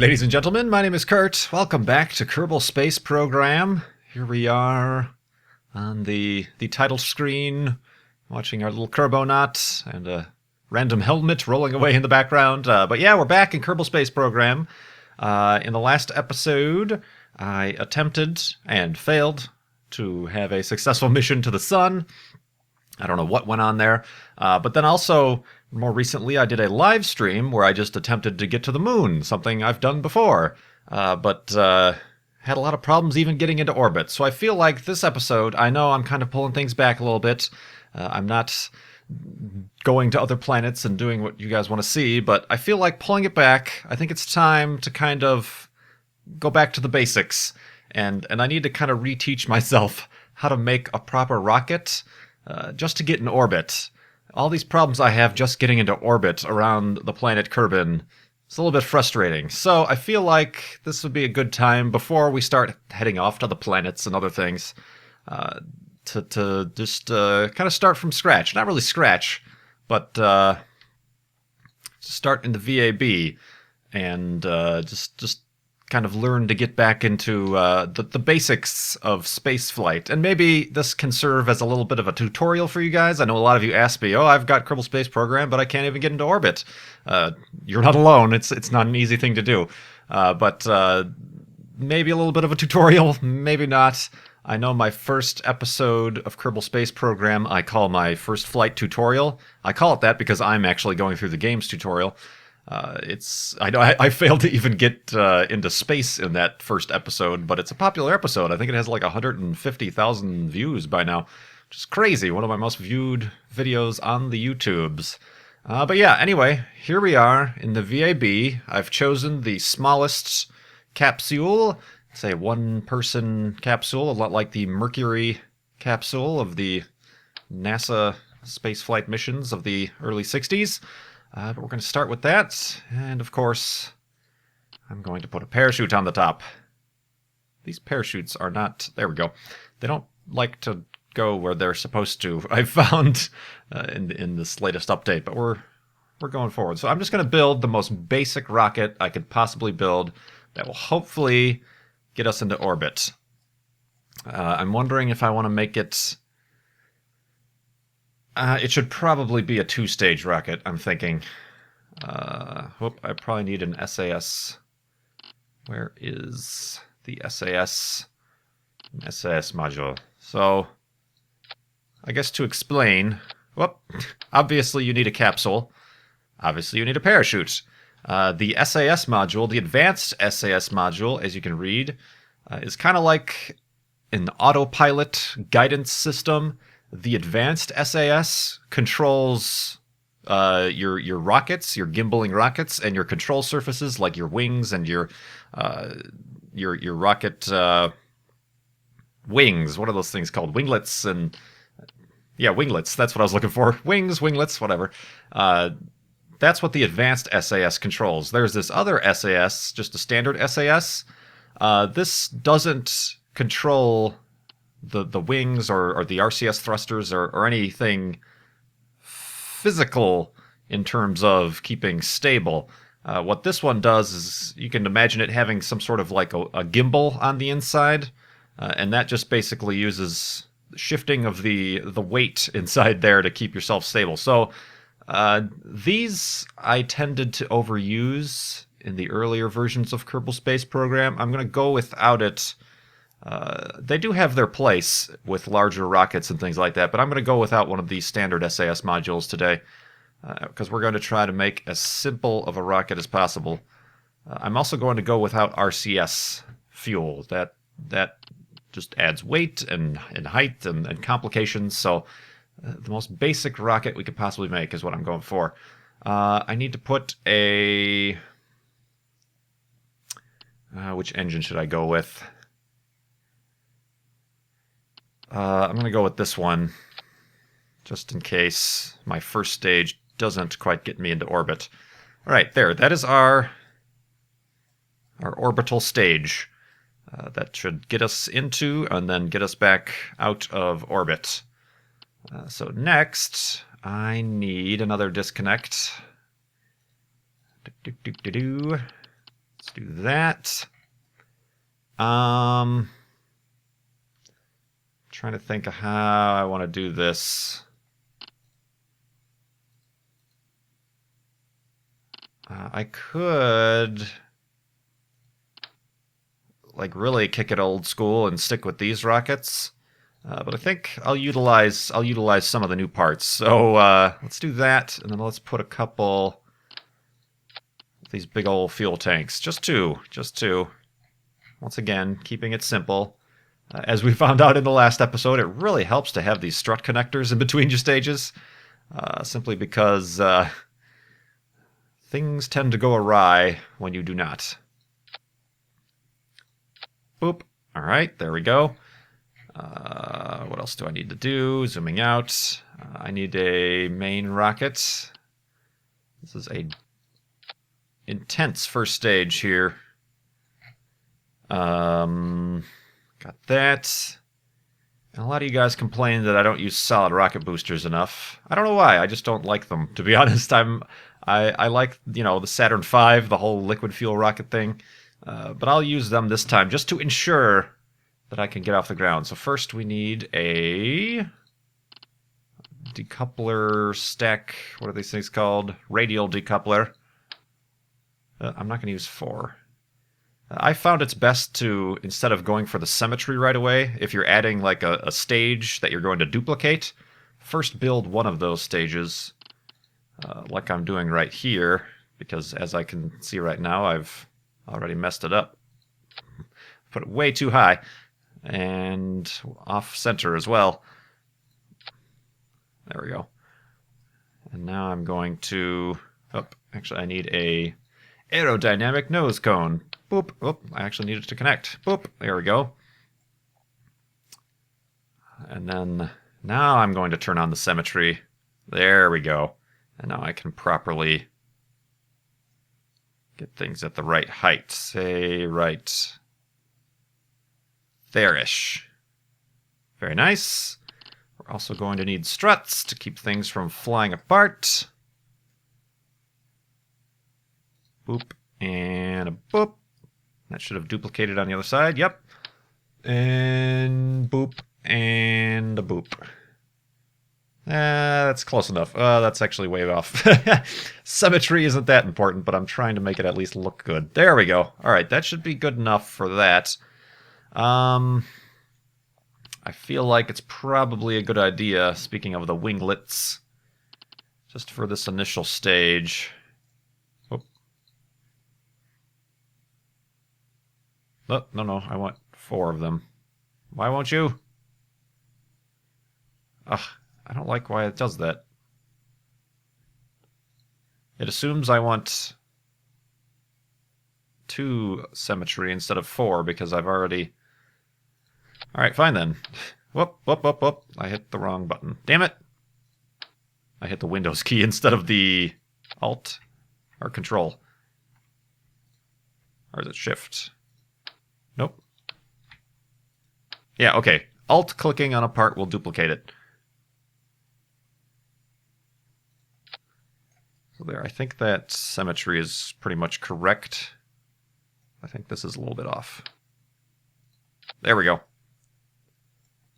ladies and gentlemen, my name is Kurt. Welcome back to Kerbal Space Program. Here we are on the title screen, watching our little Kerbonaut and a random helmet rolling away in the background. But yeah, we're back in Kerbal Space Program. In the last episode, I attempted and failed to have a successful mission to the sun. I don't know what went on there. But then also, more recently, I did a live stream where I just attempted to get to the moon, something I've done before. But had a lot of problems even getting into orbit. So I feel like this episode, I know I'm kind of pulling things back a little bit. I'm not going to other planets and doing what you guys want to see, but I feel like pulling it back. I think it's time to kind of go back to the basics. And I need to kind of reteach myself how to make a proper rocket just to get in orbit. All these problems I have just getting into orbit around the planet Kerbin, it's a little bit frustrating. So I feel like this would be a good time before we start heading off to the planets and other things to just kind of start from scratch. Not really scratch, but start in the VAB and just kind of learn to get back into the basics of space flight. And maybe this can serve as a little bit of a tutorial for you guys. I know a lot of you ask me, oh, I've got Kerbal Space Program, but I can't even get into orbit. You're not alone. It's not an easy thing to do. But maybe a little bit of a tutorial, maybe not. I know my first episode of Kerbal Space Program I call my first flight tutorial. I call it that because I'm actually going through the game's tutorial. I know I failed to even get into space in that first episode, but it's a popular episode. I think it has like 150,000 views by now, which is crazy. One of my most viewed videos on the YouTubes. But yeah, anyway, here we are in the VAB. I've chosen the smallest capsule. It's a one-person capsule, a lot like the Mercury capsule of the NASA spaceflight missions of the early 60s. But we're going to start with that, and of course, I'm going to put a parachute on the top. These parachutes are not... There we go. They don't like to go where they're supposed to, I've found in this latest update, but we're going forward. So I'm just going to build the most basic rocket I could possibly build that will hopefully get us into orbit. I'm wondering if I want to make it... it should probably be a two-stage rocket, I'm thinking. I probably need an SAS. Where is the SAS? An SAS module. So, I guess to explain... obviously you need a capsule. Obviously you need a parachute. The SAS module, the advanced SAS module, as you can read, is kind of like an autopilot guidance system. The advanced SAS controls your rockets, your gimbaling rockets, and your control surfaces like your wings and your rocket wings. What are those things called? Winglets and yeah, winglets. That's what I was looking for. Wings, winglets, whatever. That's what the advanced SAS controls. There's this other SAS, just a standard SAS. This doesn't control the wings or the RCS thrusters or anything physical in terms of keeping stable. What this one does is you can imagine it having some sort of like a gimbal on the inside, and that just basically uses shifting of the weight inside there to keep yourself stable. So these I tended to overuse in the earlier versions of Kerbal Space Program. I'm going to go without it. They do have their place with larger rockets and things like that, but I'm going to go without one of these standard SAS modules today because we're going to try to make as simple of a rocket as possible. I'm also going to go without RCS fuel. That just adds weight and height and complications, so the most basic rocket we could possibly make is what I'm going for. I need to put a... which engine should I go with? I'm going to go with this one, just in case my first stage doesn't quite get me into orbit. All right, there. That is our orbital stage. That should get us into and then get us back out of orbit. So next, I need another disconnect. Let's do that. Trying to think of how I want to do this. I could like really kick it old school and stick with these rockets, but I think I'll utilize some of the new parts. So let's do that, and then let's put a couple of these big old fuel tanks. Just two. Once again, keeping it simple. As we found out in the last episode, it really helps to have these strut connectors in between your stages, simply because things tend to go awry when you do not. Boop. All right, there we go. What else do I need to do? Zooming out. I need a main rocket. This is a intense first stage here. Got that. And a lot of you guys complain that I don't use solid rocket boosters enough. I don't know why. I just don't like them, to be honest. I like, the Saturn V, the whole liquid fuel rocket thing. But I'll use them this time just to ensure that I can get off the ground. So first we need a decoupler stack. What are these things called? Radial decoupler. I'm not going to use 4. I found it's best to, instead of going for the symmetry right away, if you're adding like a stage that you're going to duplicate, first build one of those stages, like I'm doing right here, because as I can see right now, I've already messed it up. Put it way too high, and off center as well. There we go. And now I'm going to, actually I need a aerodynamic nose cone. Boop. Oh, I actually need it to connect. Boop. There we go. And then now I'm going to turn on the symmetry. There we go. And now I can properly get things at the right height. Say right there-ish. Very nice. We're also going to need struts to keep things from flying apart. Boop and a boop. That should have duplicated on the other side. Yep. And boop and a boop. That's close enough. That's actually way off. Symmetry isn't that important, but I'm trying to make it at least look good. There we go. All right, that should be good enough for that. I feel like it's probably a good idea, speaking of the winglets, just for this initial stage. Oh, no, I want 4 of them. Why won't you? Ugh, I don't like why it does that. It assumes I want 2 symmetry instead of 4 because I've already... Alright, fine then. Whoop. I hit the wrong button. Damn it! I hit the Windows key instead of the Alt or Control. Or is it Shift? Nope. Yeah, okay. Alt clicking on a part will duplicate it. So there, I think that symmetry is pretty much correct. I think this is a little bit off. There we go.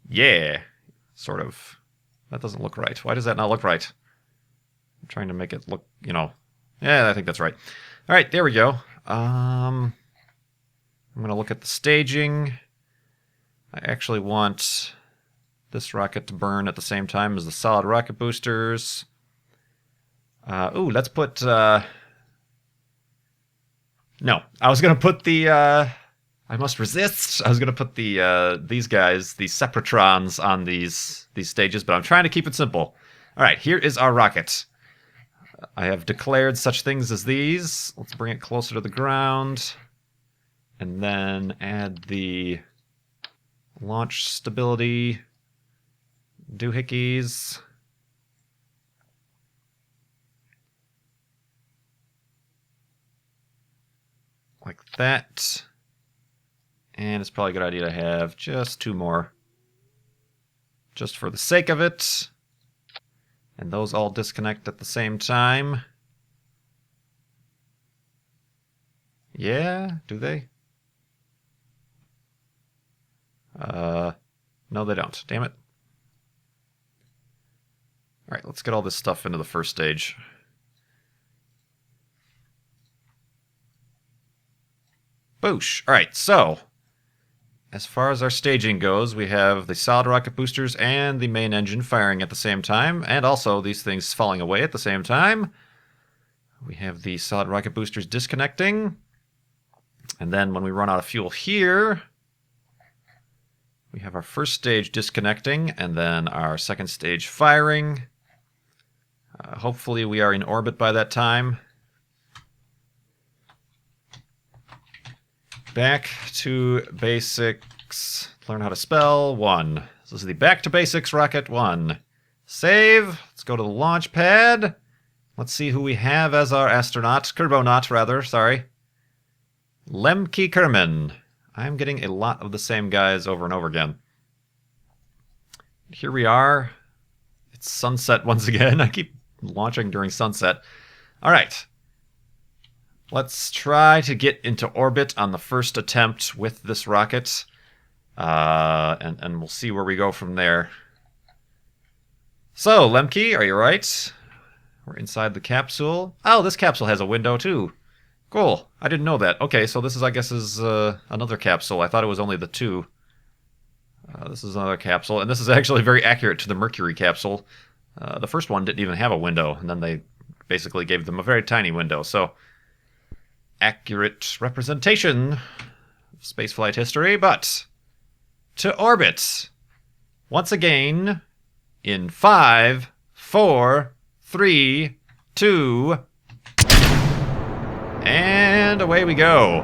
Yeah, sort of. That doesn't look right. Why does that not look right? I'm trying to make it look, Yeah, I think that's right. All right, there we go. I'm going to look at the staging. I actually want this rocket to burn at the same time as the solid rocket boosters. Let's put... No, I was going to put the... I must resist. I was going to put the these guys, these Separatrons, on these stages, but I'm trying to keep it simple. All right, here is our rocket. I have declared such things as these. Let's bring it closer to the ground. And then add the launch stability doohickeys. Like that. And it's probably a good idea to have just 2 more. Just for the sake of it. And those all disconnect at the same time. Yeah, do they? No, they don't. Damn it. All right, let's get all this stuff into the first stage. Boosh. All right, so as far as our staging goes, we have the solid rocket boosters and the main engine firing at the same time, and also these things falling away at the same time. We have the solid rocket boosters disconnecting, and then when we run out of fuel here, we have our first stage disconnecting, and then our second stage firing. Hopefully we are in orbit by that time. Back to basics. Learn how to spell. 1. This is the back to basics rocket 1. Save. Let's go to the launch pad. Let's see who we have as our astronaut. Kerbonaut, rather. Sorry. Lemke Kerman. I'm getting a lot of the same guys over and over again. Here we are. It's sunset once again. I keep launching during sunset. All right. Let's try to get into orbit on the first attempt with this rocket. And we'll see where we go from there. So, Lemke, are you right? We're inside the capsule. Oh, this capsule has a window too. Cool. I didn't know that. Okay, so this is, I guess, is another capsule. I thought it was only the 2. This is another capsule, and this is actually very accurate to the Mercury capsule. The first one didn't even have a window, and then they basically gave them a very tiny window. So, accurate representation of spaceflight history, but to orbit. Once again, in 5, 4, 3, 2, and away we go.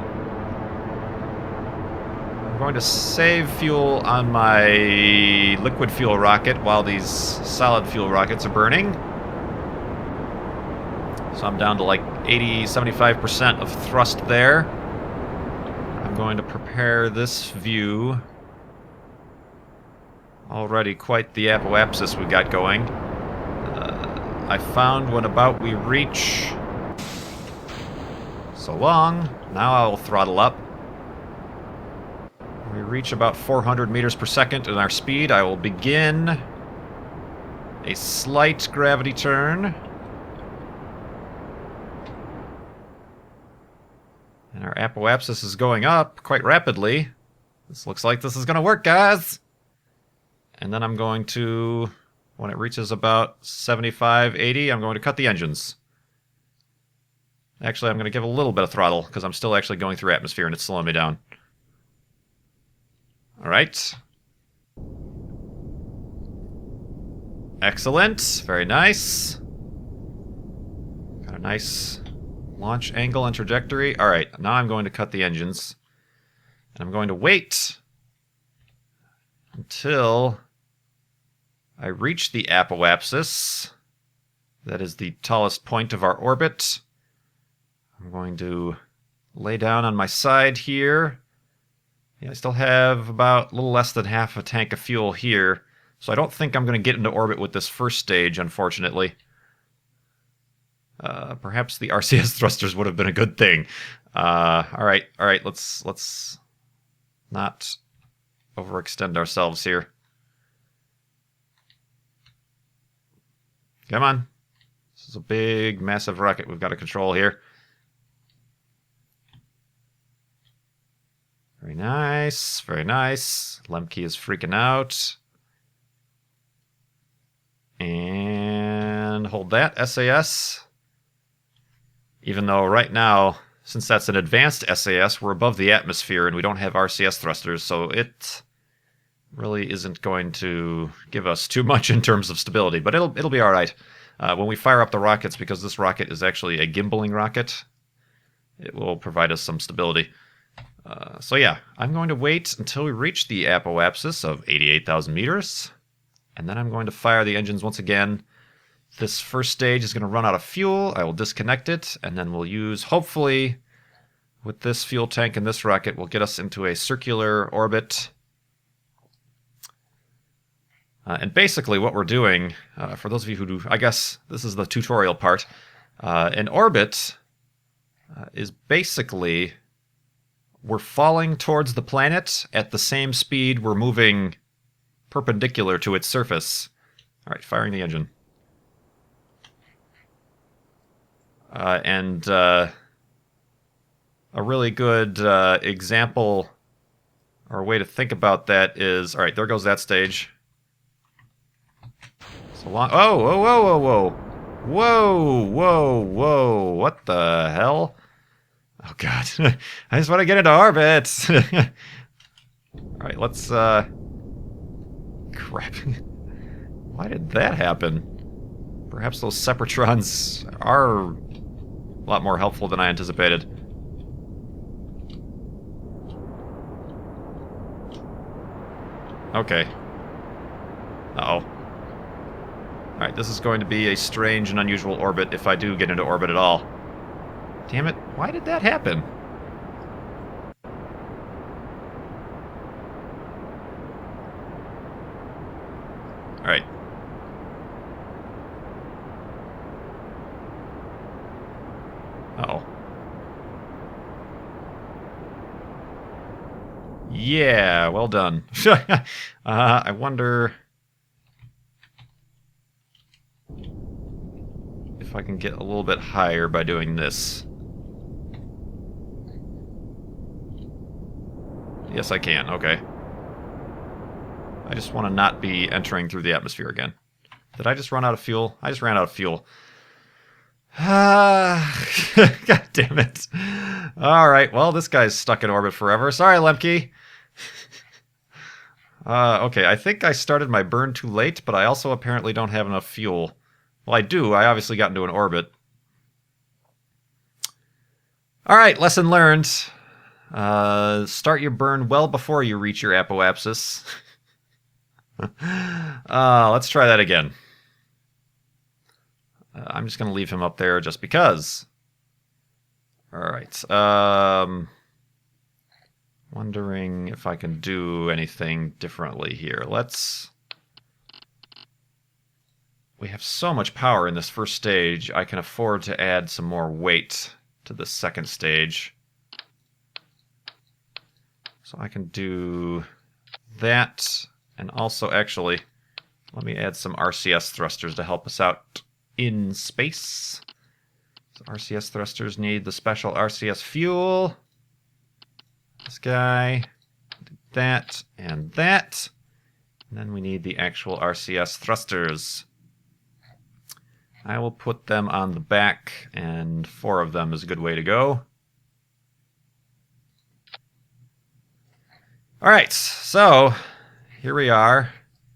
I'm going to save fuel on my liquid fuel rocket while these solid fuel rockets are burning. So I'm down to like 80-75% of thrust there. I'm going to prepare this view. Already quite the apoapsis we got going. I found when about we reach... So long. Now I will throttle up. When we reach about 400 meters per second in our speed, I will begin a slight gravity turn. And our apoapsis is going up quite rapidly. This looks like this is going to work, guys. And then I'm going to, when it reaches about 75, 80, I'm going to cut the engines. Actually, I'm going to give a little bit of throttle, because I'm still actually going through atmosphere and it's slowing me down. Alright. Excellent. Very nice. Got a nice launch angle and trajectory. Alright, now I'm going to cut the engines. And I'm going to wait until I reach the apoapsis. That is the tallest point of our orbit. I'm going to lay down on my side here. Yeah, I still have about a little less than half a tank of fuel here. So I don't think I'm going to get into orbit with this first stage, unfortunately. Perhaps the RCS thrusters would have been a good thing. All right, let's not overextend ourselves here. Come on. This is a big, massive rocket we've got to control here. Very nice, very nice. Lemke is freaking out. And hold that, SAS. Even though right now, since that's an advanced SAS, we're above the atmosphere and we don't have RCS thrusters, so it really isn't going to give us too much in terms of stability, but it'll be all right. When we fire up the rockets, because this rocket is actually a gimbaling rocket, it will provide us some stability. So yeah, I'm going to wait until we reach the apoapsis of 88,000 meters, and then I'm going to fire the engines once again. This first stage is going to run out of fuel. I will disconnect it, and then we'll use, hopefully, with this fuel tank and this rocket, will get us into a circular orbit. And basically what we're doing, for those of you who do, I guess this is the tutorial part, an orbit is basically we're falling towards the planet at the same speed we're moving perpendicular to its surface. All right, firing the engine. A really good example or way to think about that is, all right, there goes that stage. So long. Oh, whoa, whoa, whoa, whoa. Whoa, whoa, whoa. What the hell? Oh, God. I just want to get into orbit. All right, let's, crap. Why did that happen? Perhaps those Separatrons are a lot more helpful than I anticipated. Okay. Uh-oh. Alright, this is going to be a strange and unusual orbit if I do get into orbit at all. Damn it, why did that happen? Alright. Uh-oh. Yeah, well done. I wonder if I can get a little bit higher by doing this. Yes, I can. Okay. I just want to not be entering through the atmosphere again. Did I just run out of fuel? I just ran out of fuel. God damn it. Alright, well, this guy's stuck in orbit forever. Sorry, Lemke. Okay, I think I started my burn too late, but I also apparently don't have enough fuel. Well, I do. I obviously got into an orbit. Alright, lesson learned. Start your burn well before you reach your apoapsis. Let's try that again. I'm just going to leave him up there just because. Alright. Wondering if I can do anything differently here. We have so much power in this first stage, I can afford to add some more weight to the second stage. So I can do that, and also actually, let me add some RCS thrusters to help us out in space. So RCS thrusters need the special RCS fuel. This guy, that, and that. And then we need the actual RCS thrusters. I will put them on the back, and 4 of them is a good way to go. Alright, so here we are.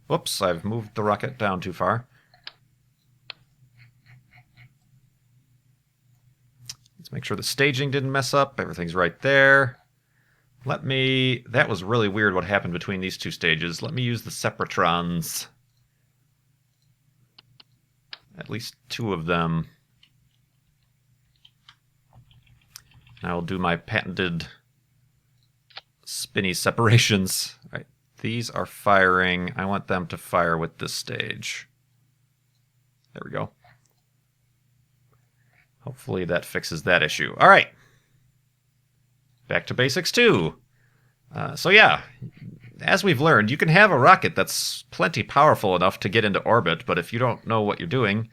Whoops, I've moved the rocket down too far. Let's make sure the staging didn't mess up. Everything's right there. That was really weird what happened between these two stages. Let me use the Separatrons. At least 2 of them. I will do my patented spinny separations. All right, these are firing. I want them to fire with this stage. There we go. Hopefully that fixes that issue. All right. Back to basics 2. So yeah, as we've learned, you can have a rocket that's plenty powerful enough to get into orbit, but if you don't know what you're doing,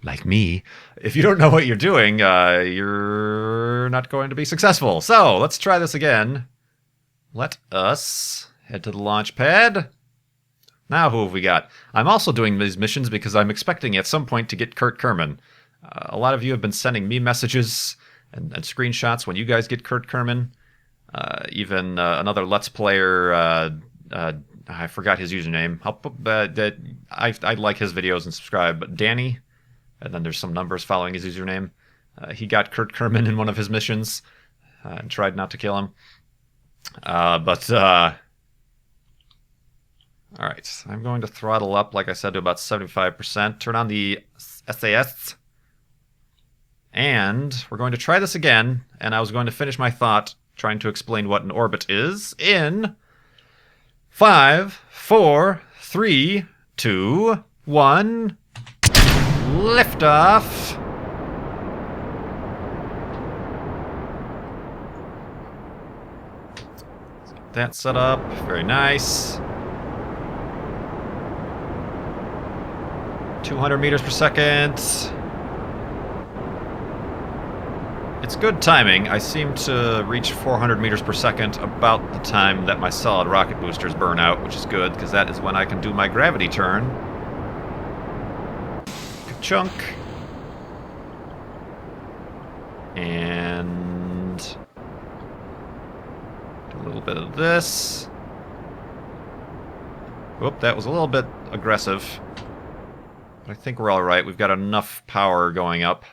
like me, if you don't know what you're doing, you're not going to be successful. So let's try this again. Let us head to the launch pad. Now who have we got? I'm also doing these missions because I'm expecting at some point to get KurtJMac. A lot of you have been sending me messages and screenshots when you guys get KurtJMac. Even another Let's Player, I forgot his username. I'll put, I like his videos and subscribe, but Danny, and then there's some numbers following his username. He got KurtJMac in one of his missions and tried not to kill him. All right, I'm going to throttle up, like I said, to about 75%. Turn on the SAS. And we're going to try this again, and I was going to finish my thought trying to explain what an orbit is in 5, 4, 3, 2, 1. Liftoff. that set up. Very nice. 200 meters per second. It's good timing. I seem to reach 400 meters per second about the time that my solid rocket boosters burn out, which is good, because that is when I can do my gravity turn. Good chunk. And do a little bit of this. Whoop, that was a little bit aggressive. But I think we're all right. We've got enough power going up.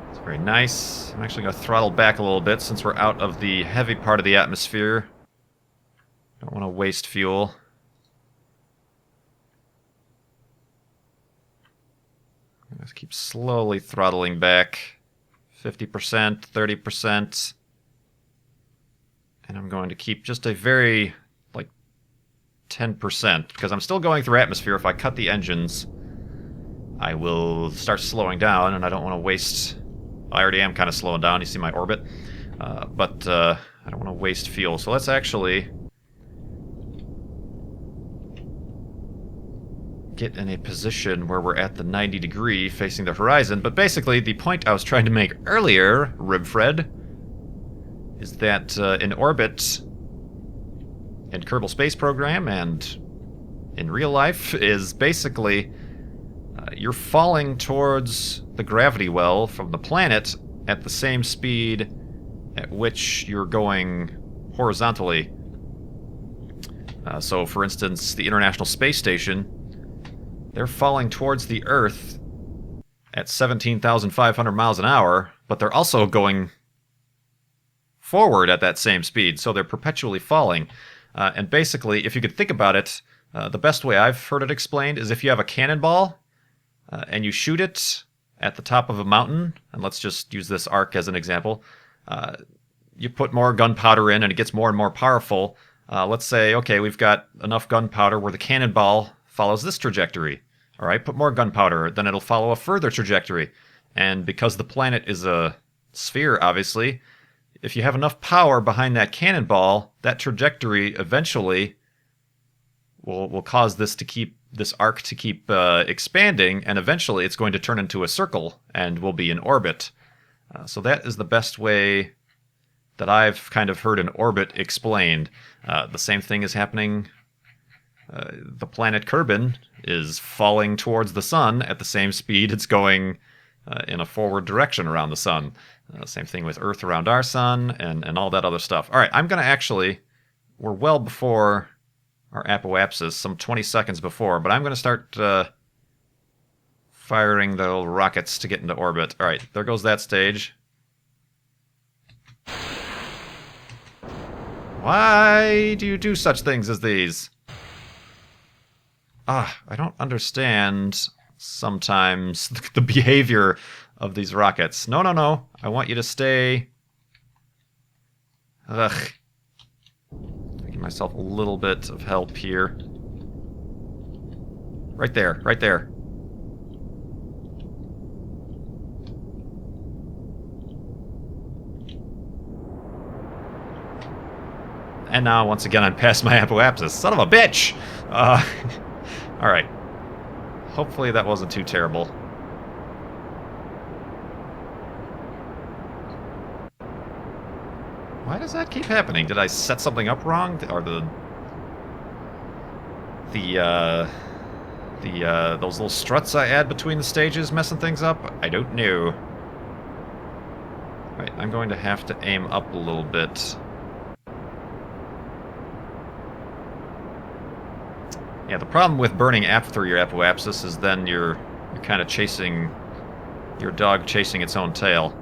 It's very nice. I'm actually going to throttle back a little bit since we're out of the heavy part of the atmosphere. Don't want to waste fuel. Let's keep slowly throttling back. 50%, 30%. And I'm going to keep just a very, 10%, because I'm still going through atmosphere. If I cut the engines, I will start slowing down, and I don't want to waste... I already am kind of slowing down. You see my orbit. But I don't want to waste fuel. So let's actually get in a position where we're at the 90 degree facing the horizon. But basically, the point I was trying to make earlier, Ribfred, is that in orbit, in Kerbal Space Program, and in real life, is basically you're falling towards the gravity well from the planet at the same speed at which you're going horizontally. So, for instance, the International Space Station, they're falling towards the Earth at 17,500 miles an hour, but they're also going forward at that same speed, so they're perpetually falling. And basically, if you could think about it, the best way I've heard it explained is if you have a cannonball and you shoot it at the top of a mountain, and let's just use this arc as an example, you put more gunpowder in and it gets more and more powerful. Let's say, okay, we've got enough gunpowder where the cannonball follows this trajectory. All right, put more gunpowder, then it'll follow a further trajectory. And because the planet is a sphere, obviously, if you have enough power behind that cannonball, that trajectory eventually will cause this arc to keep expanding, and eventually it's going to turn into a circle and will be in orbit. So that is the best way that I've kind of heard an orbit explained. The same thing is happening. The planet Kerbin is falling towards the sun at the same speed it's going in a forward direction around the sun. Same thing with Earth around our sun, and all that other stuff. All right, I'm going to actually... We're well before our apoapsis, some 20 seconds before, but I'm going to start firing the little rockets to get into orbit. All right, there goes that stage. Why do you do such things as these? I don't understand sometimes the behavior of these rockets. No, no, no. I want you to stay... Ugh. Give myself a little bit of help here. Right there, right there. And now, once again, I'm past my apoapsis. Son of a bitch! Alright. Hopefully that wasn't too terrible. Why does that keep happening? Did I set something up wrong? Or those little struts I add between the stages messing things up? I don't know. Right, I'm going to have to aim up a little bit. Yeah, the problem with burning after your apoapsis is then you're kind of chasing your dog chasing its own tail.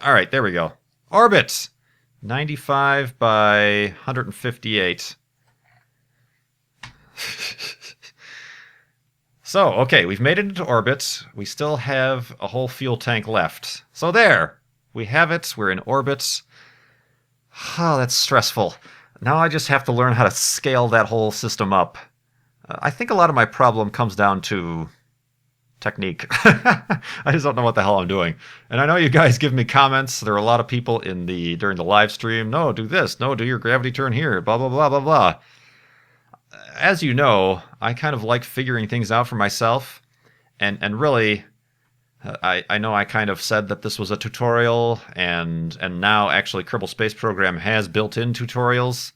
All right, there we go. Orbit! 95 by 158. So, okay, we've made it into orbit. We still have a whole fuel tank left. So there! We have it. We're in orbit. Oh, that's stressful. Now I just have to learn how to scale that whole system up. I think a lot of my problem comes down to technique. I just don't know what the hell I'm doing. And I know you guys give me comments. There are a lot of people during the live stream. No, do this. No, do your gravity turn here. Blah, blah, blah, blah, blah. As you know, I kind of like figuring things out for myself. And really, I know I kind of said that this was a tutorial, and now actually Kerbal Space Program has built-in tutorials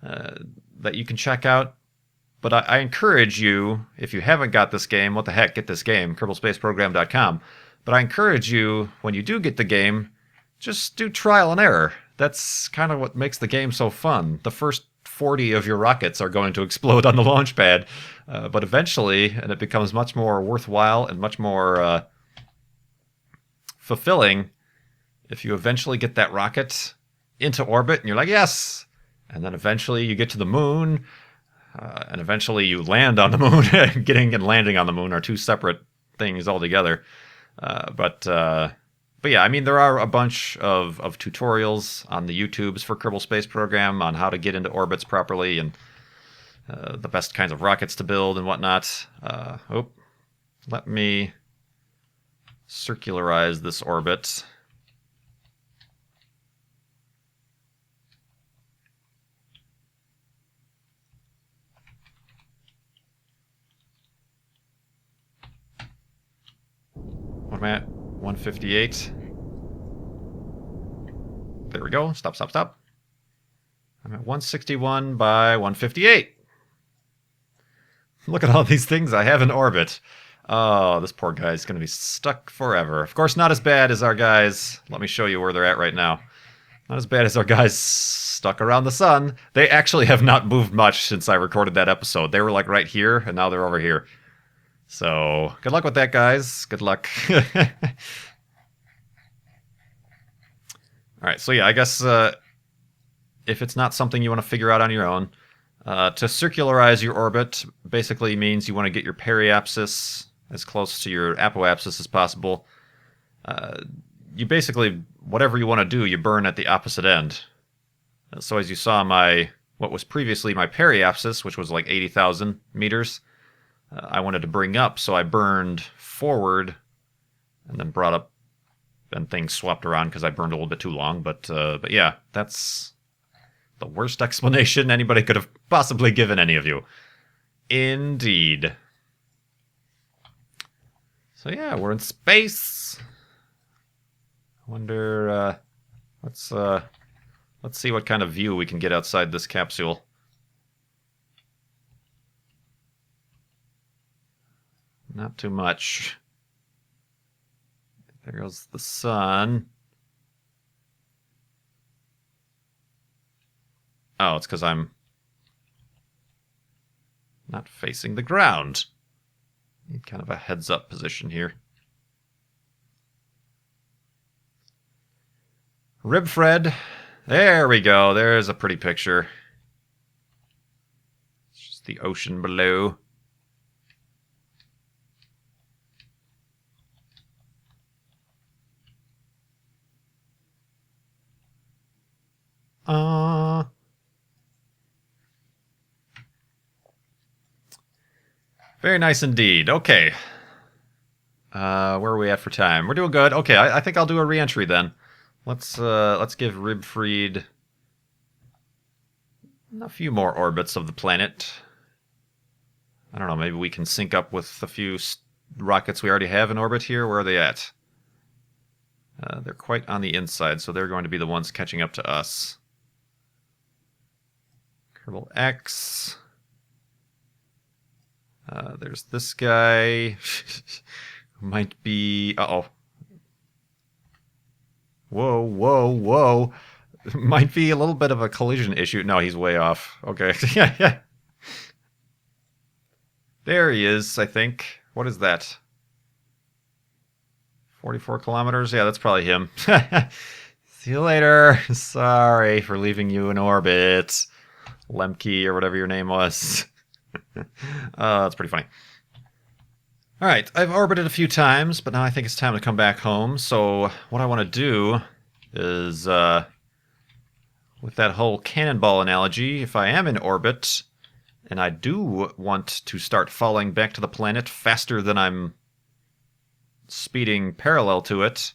that you can check out. But I encourage you, if you haven't got this game, what the heck, get this game, KerbalSpaceProgram.com. But I encourage you, when you do get the game, just do trial and error. That's kind of what makes the game so fun. The first 40 of your rockets are going to explode on the launch pad. But eventually, and it becomes much more worthwhile and much more fulfilling if you eventually get that rocket into orbit and you're like, yes! And then eventually you get to the moon, and eventually you land on the moon. Getting and landing on the moon are two separate things altogether. But yeah, I mean, there are a bunch of tutorials on the YouTubes for Kerbal Space Program on how to get into orbits properly and the best kinds of rockets to build and whatnot. Let me circularize this orbit. What am I at? 158. There we go. Stop, stop, stop. I'm at 161 by 158. Look at all these things I have in orbit. Oh, this poor guy's going to be stuck forever. Of course, not as bad as our guys. Let me show you where they're at right now. Not as bad as our guys stuck around the sun. They actually have not moved much since I recorded that episode. They were like right here, and now they're over here. So, good luck with that, guys. Good luck. Alright, so yeah, I guess if it's not something you want to figure out on your own, to circularize your orbit basically means you want to get your periapsis as close to your apoapsis as possible. You basically, whatever you want to do, you burn at the opposite end. So as you saw, what was previously my periapsis, which was like 80,000 meters, I wanted to bring up, so I burned forward and then brought up, and things swapped around because I burned a little bit too long. But yeah, that's the worst explanation anybody could have possibly given any of you. Indeed. So yeah, we're in space. I wonder, let's see what kind of view we can get outside this capsule. Not too much. There goes the sun. Oh, it's because I'm not facing the ground. Need kind of a heads-up position here. Rib Fred. There we go. There's a pretty picture. It's just the ocean below. Very nice indeed. Okay. Where are we at for time? We're doing good. Okay, I think I'll do a re-entry then. Let's give Ribfried a few more orbits of the planet. I don't know, maybe we can sync up with a few rockets we already have in orbit here. Where are they at? They're quite on the inside, so they're going to be the ones catching up to us. Kerbal X. There's this guy. Might be... Uh-oh. Whoa, whoa, whoa. Might be a little bit of a collision issue. No, he's way off. Okay. Yeah. There he is, I think. What is that? 44 kilometers? Yeah, that's probably him. See you later. Sorry for leaving you in orbit. Lemke, or whatever your name was. That's pretty funny. Alright, I've orbited a few times, but now I think it's time to come back home. So what I want to do is, with that whole cannonball analogy, if I am in orbit, and I do want to start falling back to the planet faster than I'm speeding parallel to it,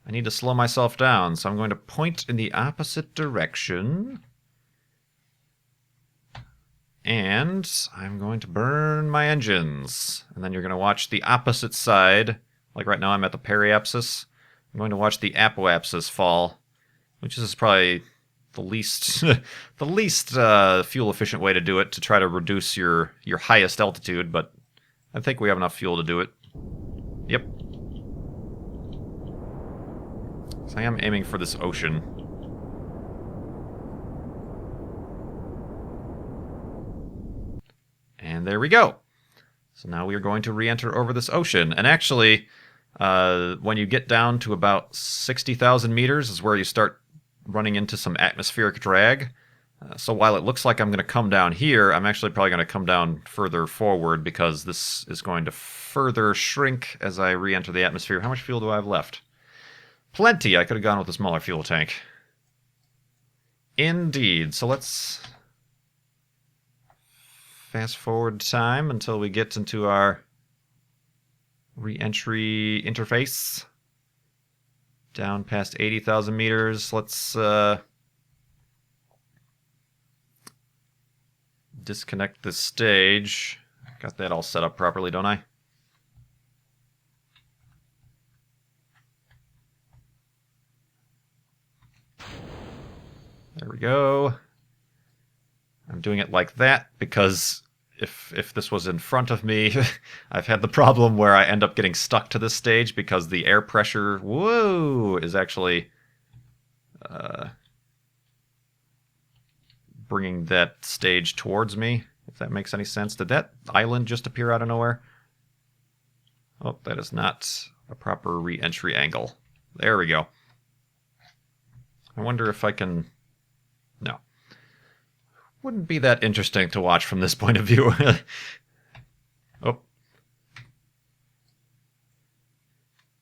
I need to slow myself down. So I'm going to point in the opposite direction. And I'm going to burn my engines. And then you're going to watch the opposite side. Like right now I'm at the periapsis. I'm going to watch the apoapsis fall, which is probably the least the least fuel efficient way to do it, to try to reduce your highest altitude, but I think we have enough fuel to do it. Yep. So I am aiming for this ocean. And there we go. So now we are going to re-enter over this ocean. And actually, when you get down to about 60,000 meters is where you start running into some atmospheric drag. So while it looks like I'm going to come down here, I'm actually probably going to come down further forward because this is going to further shrink as I re-enter the atmosphere. How much fuel do I have left? Plenty. I could have gone with a smaller fuel tank. Indeed. So let's fast forward time until we get into our re-entry interface. Down past 80,000 meters. Let's disconnect this stage. Got that all set up properly, don't I? There we go. I'm doing it like that because if this was in front of me, I've had the problem where I end up getting stuck to this stage because the air pressure, whoa, is actually bringing that stage towards me, if that makes any sense. Did that island just appear out of nowhere? Oh, that is not a proper re-entry angle. There we go. I wonder if I can... No. Wouldn't be that interesting to watch from this point of view. Oh.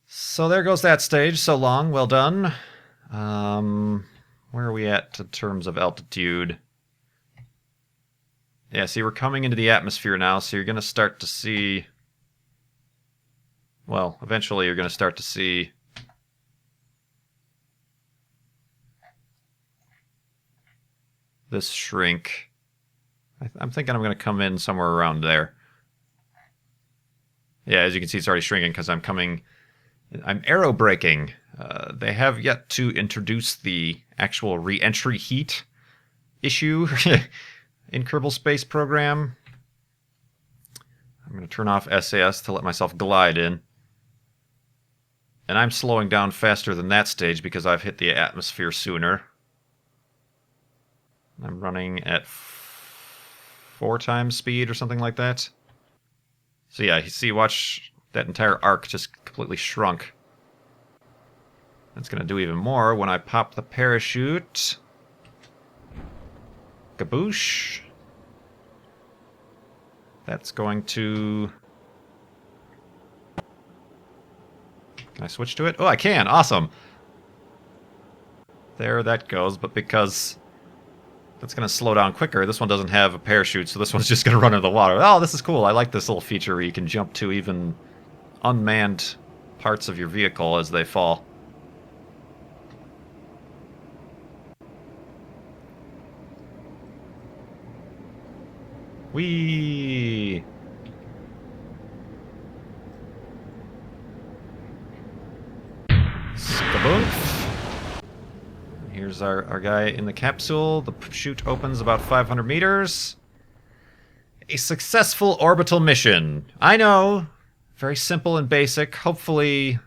So there goes that stage. So long. Well done. Where are we at in terms of altitude? Yeah, see, we're coming into the atmosphere now, so you're going to start to see... Well, eventually you're going to start to see... this shrink. I'm thinking I'm going to come in somewhere around there. Yeah, as you can see, it's already shrinking because I'm aero braking. They have yet to introduce the actual re-entry heat issue in Kerbal Space Program. I'm going to turn off SAS to let myself glide in. And I'm slowing down faster than that stage because I've hit the atmosphere sooner. I'm running at 4 times speed or something like that. So yeah, you see, watch that entire arc just completely shrunk. That's going to do even more when I pop the parachute. Kaboosh. That's going to... Can I switch to it? Oh, I can! Awesome! There that goes, but because... That's going to slow down quicker. This one doesn't have a parachute, so this one's just going to run into the water. Oh, this is cool. I like this little feature where you can jump to even unmanned parts of your vehicle as they fall. Whee! Skaboof! Here's our guy in the capsule. The chute opens about 500 meters. A successful orbital mission. I know. Very simple and basic. Hopefully...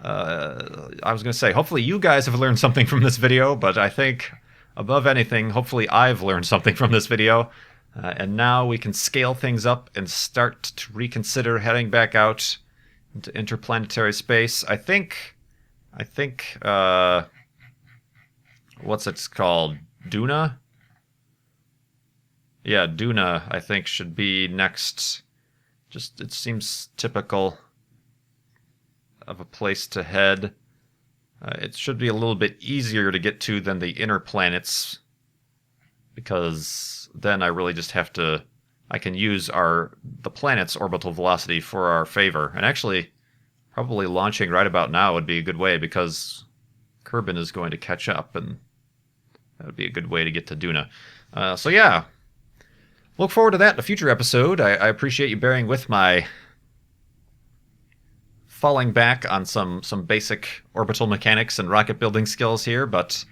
I was going to say, hopefully you guys have learned something from this video, but I think, above anything, hopefully I've learned something from this video. And now we can scale things up and start to reconsider heading back out into interplanetary space. I think... what's it called? Duna? Yeah, Duna, I think, should be next. Just, it seems typical of a place to head. It should be a little bit easier to get to than the inner planets, because then I really just have to... I can use the planet's orbital velocity for our favor. And actually, Probably launching right about now would be a good way, because Kerbin is going to catch up, and that would be a good way to get to Duna. So yeah, look forward to that in a future episode. I appreciate you bearing with my falling back on some basic orbital mechanics and rocket building skills here, but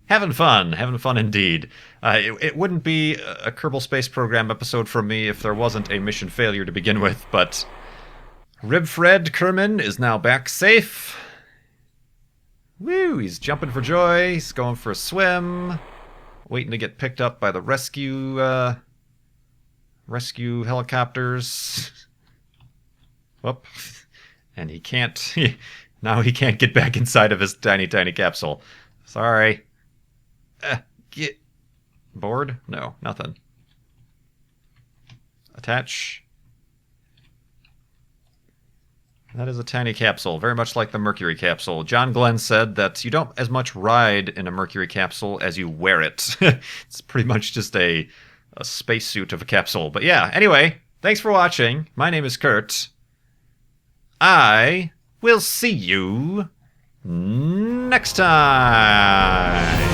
having fun indeed. It wouldn't be a Kerbal Space Program episode from me if there wasn't a mission failure to begin with, but Ribfred Kerman is now back safe. Woo, he's jumping for joy, he's going for a swim, waiting to get picked up by the rescue helicopters. Whoop. And he can't, now he can't get back inside of his tiny capsule. Sorry. Get bored? No, nothing. Attach. That is a tiny capsule, very much like the Mercury capsule. John Glenn said that you don't as much ride in a Mercury capsule as you wear it. It's pretty much just a spacesuit of a capsule. But yeah, anyway, thanks for watching. My name is Kurt. I will see you next time.